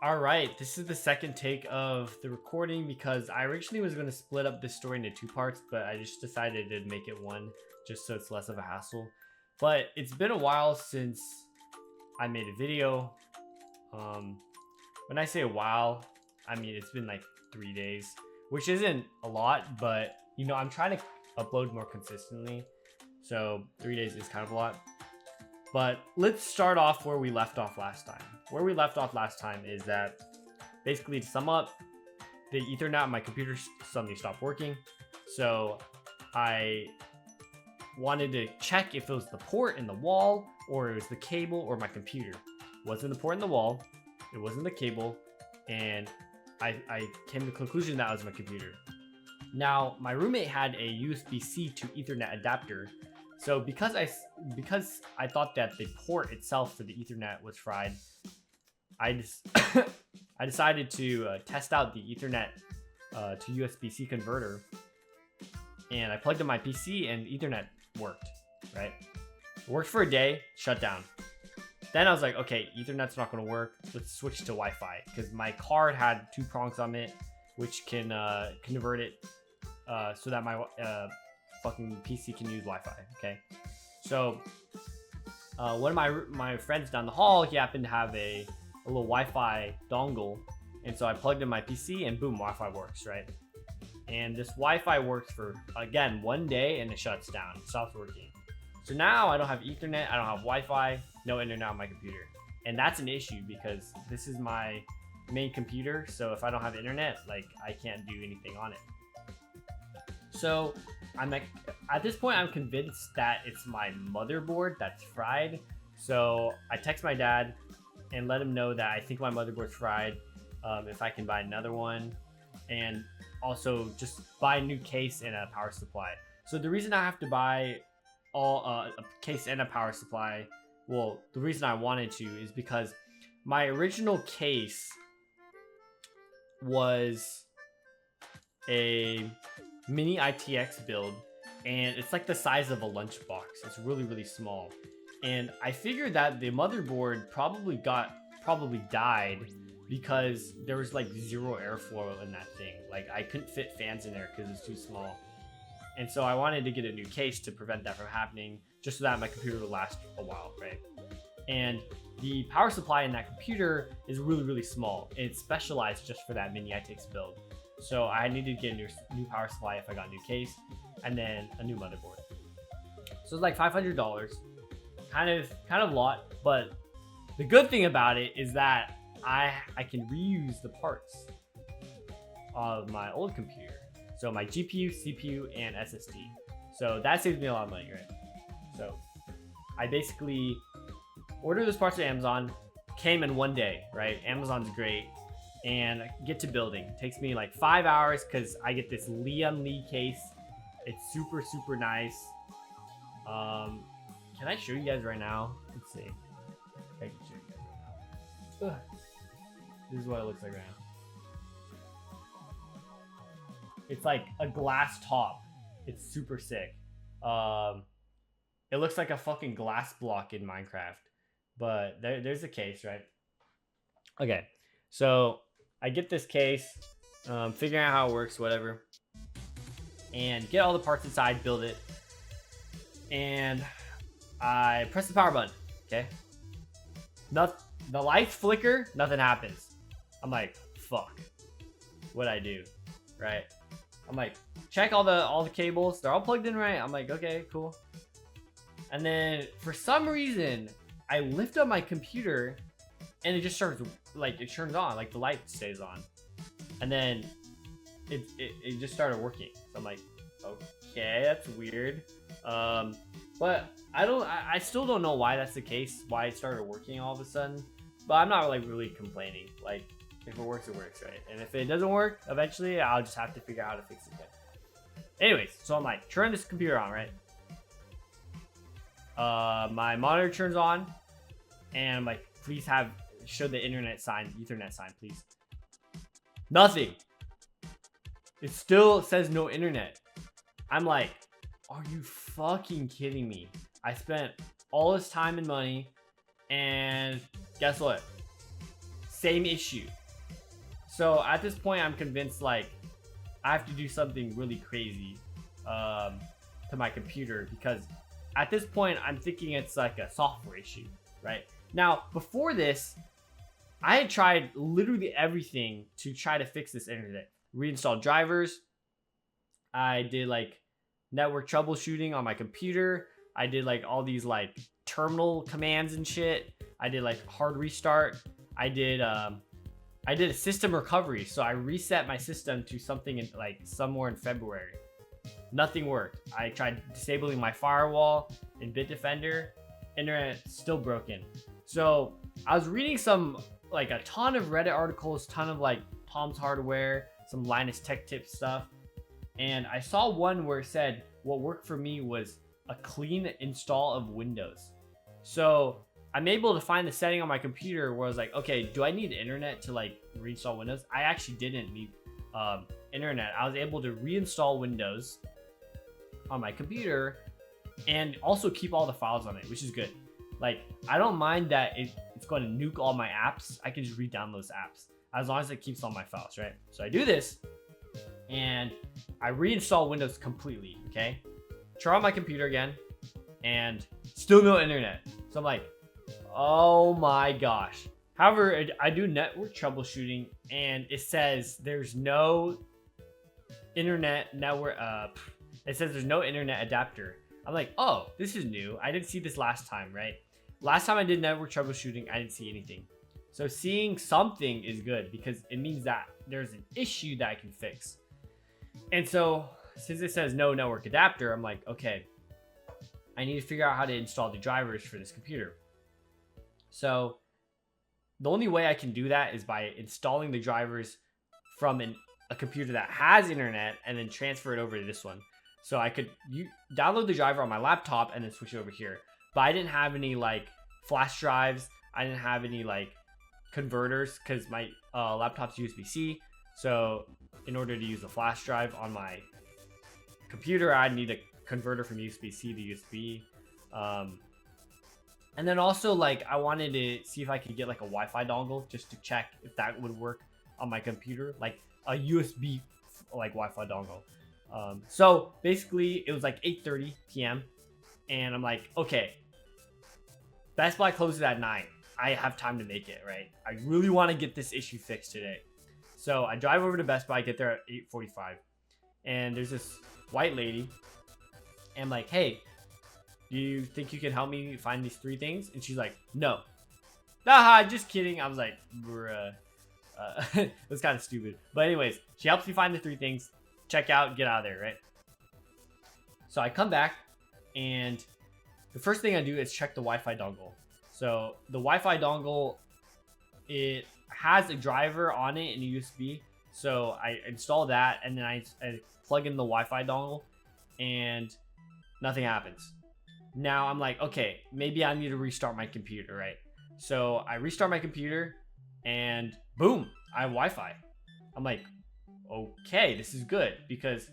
All right, this is the second take of the recording because I originally was going to split up this story into two parts, but I just decided to make it one just so it's less of a hassle. But it's been a while since I made a video. Um, when I say a while, I mean it's been like 3 days, which isn't a lot, but I'm trying to upload more consistently. So 3 days is kind of a lot. But let's start off where we left off last time. Where we left off last time is that, basically to sum up, the Ethernet on my computer suddenly stopped working. So I wanted to check if it was the port in the wall, or it was the cable, or my computer. It wasn't the port in the wall, it wasn't the cable, and I came to the conclusion that was my computer. Now, my roommate had a USB-C to Ethernet adapter. So because I thought that the port itself for the Ethernet was fried, I decided to test out the Ethernet to USB-C converter, and I plugged in my PC and Ethernet worked. Right, it worked for a day, shut down. Then I was like, okay, Ethernet's not going to work. Let's switch to Wi-Fi because my card had 2 prongs on it, which can convert it so that my fucking PC can use Wi-Fi. Okay, so one of my friends down the hall, he happened to have a little Wi-Fi dongle, and so I plugged in my PC and boom, Wi-Fi works, right? And this Wi-Fi works for, again, 1 day and it shuts down, it stops working. So now I don't have Ethernet, I don't have Wi-Fi, no internet on my computer, and that's an issue because this is my main computer. So if I don't have internet, like, I can't do anything on it. So I'm like, at this point, I'm convinced that it's my motherboard that's fried. So I text my dad and let him know that I think my motherboard's fried. If I can buy another one, and also just buy a new case and a power supply. So the reason I have to buy a case and a power supply, well, the reason I wanted to is because my original case was a mini ITX build, and it's like the size of a lunchbox. It's really, really small. And I figured that the motherboard probably died because there was like 0 airflow in that thing. Like, I couldn't fit fans in there because it's too small. And so I wanted to get a new case to prevent that from happening, just so that my computer would last a while, right? And the power supply in that computer is really, really small. It's specialized just for that mini ITX build. So I needed to get a new power supply if I got a new case, and then a new motherboard. So it's like $500, kind of a lot. But the good thing about it is that I can reuse the parts of my old computer. So my GPU, CPU, and SSD. So that saves me a lot of money, right? So I basically ordered those parts at Amazon, came in 1 day, right? Amazon's great. And I get to building. It takes me like 5 hours because I get this Lian Li case. It's super, super nice. Can I show you guys right now? Let's see. I can show you guys right now. Ugh. This is what it looks like right now. It's like a glass top. It's super sick. It looks like a fucking glass block in Minecraft. But there's a case, right? Okay, so I get this case, figuring out how it works, whatever, and get all the parts inside, build it, and I press the power button. Okay, the lights flicker, nothing happens. I'm like, fuck, what'd I do? Right? I'm like, check all the cables, they're all plugged in right. I'm like, okay, cool. And then for some reason, I lift up my computer and it just starts, like, it turns on, like the light stays on, and then it just started working. So I'm like, okay, that's weird. But I still don't know why that's the case, why it started working all of a sudden. But I'm not like really complaining. Like, if it works, it works, right? And if it doesn't work, eventually I'll just have to figure out how to fix it again. Anyways, so I'm like, turn this computer on, right? My monitor turns on, and I'm like, please show the internet sign, Ethernet sign, please. Nothing. It still says no internet. I'm like, are you fucking kidding me? I spent all this time and money, and guess what? same issue. So at this point, I'm convinced like I have to do something really crazy to my computer, because at this point, I'm thinking it's like a software issue, right? Now, before this, I had tried literally everything to try to fix this internet. Reinstall drivers. I did like network troubleshooting on my computer. I did like all these like terminal commands and shit. I did like hard restart. I did a system recovery. So I reset my system to something in like somewhere in February. Nothing worked. I tried disabling my firewall in Bitdefender. Internet still broken. So I was reading like a ton of Reddit articles, ton of like Tom's Hardware, some Linus Tech Tips stuff. And I saw one where it said what worked for me was a clean install of Windows. So I'm able to find the setting on my computer where I was like, okay, do I need internet to like reinstall Windows? I actually didn't need internet. I was able to reinstall Windows on my computer and also keep all the files on it, which is good. Like, I don't mind that it's going to nuke all my apps. I can just re-download those apps as long as it keeps all my files, right? So I do this and I reinstall Windows completely, okay? Turn on my computer again and still no internet. So I'm like, oh my gosh. However, I do network troubleshooting and it says there's no internet network, it says there's no internet adapter. I'm like, oh, this is new. I didn't see this last time, right? Last time I did network troubleshooting, I didn't see anything. So seeing something is good because it means that there's an issue that I can fix. And so since it says no network adapter, I'm like, okay, I need to figure out how to install the drivers for this computer. So the only way I can do that is by installing the drivers from a computer that has internet and then transfer it over to this one. So I could download the driver on my laptop and then switch it over here. But I didn't have any like flash drives. I didn't have any like converters because my laptop's USB-C. So in order to use a flash drive on my computer, I'd need a converter from USB-C to USB. And then also like I wanted to see if I could get like a Wi-Fi dongle just to check if that would work on my computer, like a USB like Wi-Fi dongle. So basically it was like 8:30 p.m. and I'm like, okay, Best Buy closes at 9. I have time to make it, right? I really want to get this issue fixed today. So I drive over to Best Buy, get there at 8:45, and there's this white lady. And I'm like, hey, do you think you can help me find these 3 things? And she's like, no. Nah, just kidding. I was like, bruh. That's kind of stupid. But anyways, she helps me find the 3 things. Check out, get out of there, right? So I come back, and the first thing I do is check the Wi-Fi dongle. So the Wi-Fi dongle, it has a driver on it and a USB. So I install that, and then I plug in the Wi-Fi dongle, and nothing happens. Now I'm like, okay, maybe I need to restart my computer, right? So I restart my computer, and boom, I have Wi-Fi. I'm like, okay, this is good because,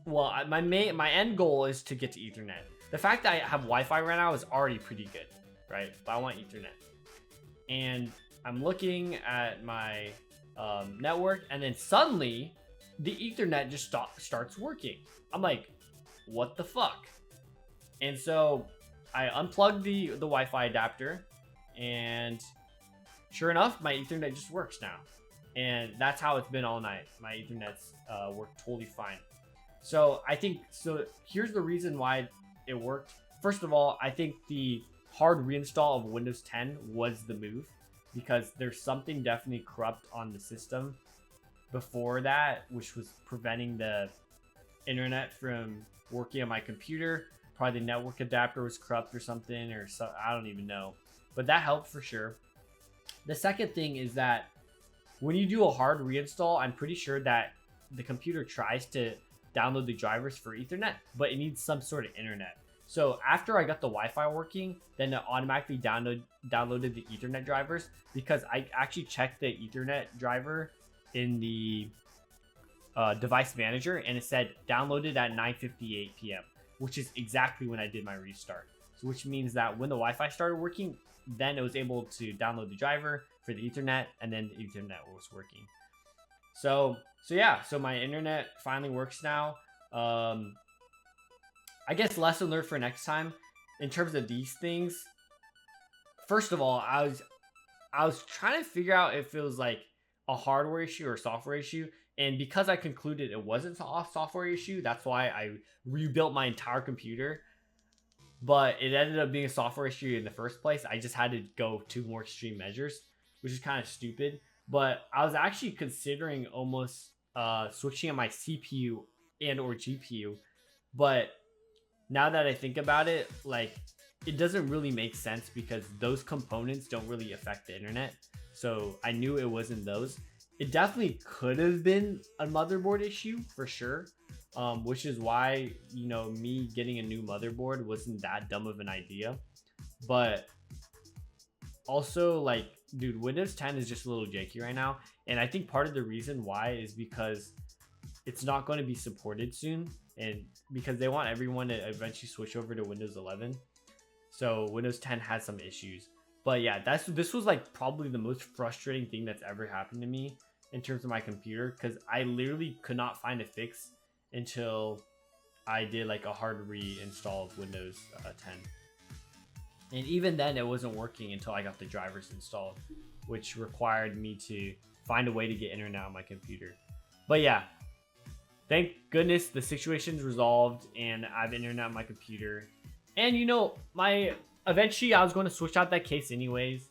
well, my end goal is to get to Ethernet. The fact that I have Wi-Fi right now is already pretty good, right? But I want Ethernet. And I'm looking at my network, and then suddenly the Ethernet just starts working. I'm like, what the fuck? And so I unplugged the Wi-Fi adapter, and sure enough, my Ethernet just works now. And that's how it's been all night. My Ethernet's worked totally fine. So I think, so here's the reason why it worked. First of all, I think the hard reinstall of Windows 10 was the move, because there's something definitely corrupt on the system before that, which was preventing the internet from working on my computer. Probably the network adapter was corrupt or something, or so, I don't even know. But that helped for sure. The second thing is that when you do a hard reinstall, I'm pretty sure that the computer tries to download the drivers for Ethernet, but it needs some sort of internet. So after I got the Wi-Fi working, then it automatically downloaded the Ethernet drivers, because I actually checked the Ethernet driver in the device manager, and it said downloaded at 9:58 p.m., which is exactly when I did my restart. So which means that when the Wi-Fi started working, then it was able to download the driver for the Ethernet, and then the Ethernet was working. So yeah, so my internet finally works now. I guess lesson learned for next time in terms of these things. First of all, I was trying to figure out if it was like a hardware issue or a software issue, and because I concluded it wasn't a software issue, that's why I rebuilt my entire computer. But it ended up being a software issue in the first place. I just had to go to more extreme measures, which is kind of stupid. But I was actually considering almost switching on my CPU and or GPU. But now that I think about it, like, it doesn't really make sense because those components don't really affect the internet. So I knew it wasn't those. It definitely could have been a motherboard issue for sure. Which is why, you know, me getting a new motherboard wasn't that dumb of an idea. But also, like, dude, Windows 10 is just a little janky right now. And I think part of the reason why is because it's not going to be supported soon. And because they want everyone to eventually switch over to Windows 11. So Windows 10 has some issues. But yeah, this was like probably the most frustrating thing that's ever happened to me in terms of my computer. Because I literally could not find a fix until I did like a hard reinstall of Windows 10. And even then it wasn't working until I got the drivers installed, which required me to find a way to get internet on my computer. But yeah, thank goodness the situation's resolved and I have internet on my computer. And you know, eventually I was going to switch out that case anyways.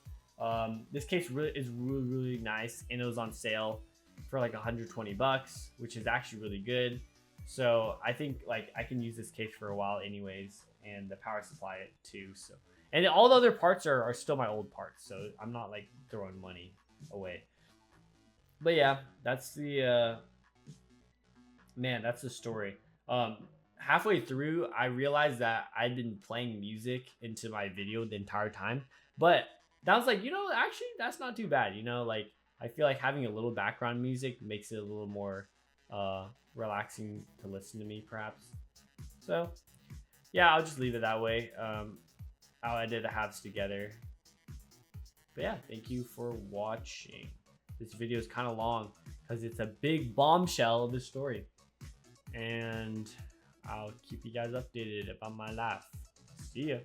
This case is really nice, and it was on sale for like $120, which is actually really good. So I think like I can use this case for a while anyways, and the power supply too. So, and all the other parts are still my old parts, so I'm not like throwing money away. But yeah, that's the that's the story. Halfway through, I realized that I'd been playing music into my video the entire time, but that was like, you know, actually that's not too bad. You know, like I feel like having a little background music makes it a little more relaxing to listen to me, perhaps. So yeah, I'll just leave it that way. I'll edit the halves together. But yeah, thank you for watching. This video is kind of long because it's a big bombshell of the story, and I'll keep you guys updated about my life. See ya.